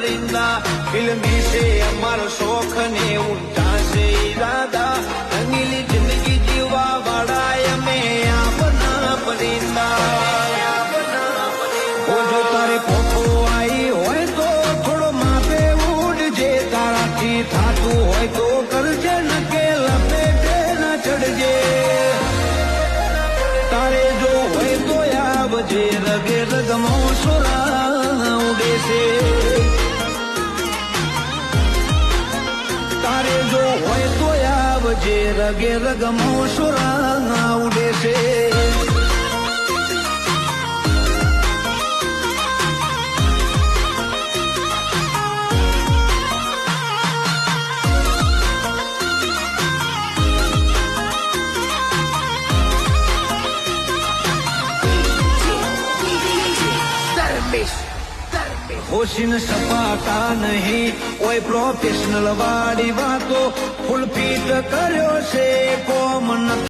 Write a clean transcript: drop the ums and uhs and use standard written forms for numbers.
परिंदा फिल्मी से अमर शौक ने ऊंचा से इरादा रंगीली जिंदगी जीवा वाड़ा में अपना परिंदा वो जो तारे पोपो आई होय तो थोड़ो मापे उड़ जे तारा थी थातू होय तो करजे न के लपेटे न चढ़जे तारे जो होय तो आवजे रगे रगमो सोरा उड़े से तारे जो होय तो आवजे रगे रगमो सोरा उड़े से होशिन सपाटा नहीं कोई प्रोफेशनल वाड़ी बातो फुल फीट करो से कोम न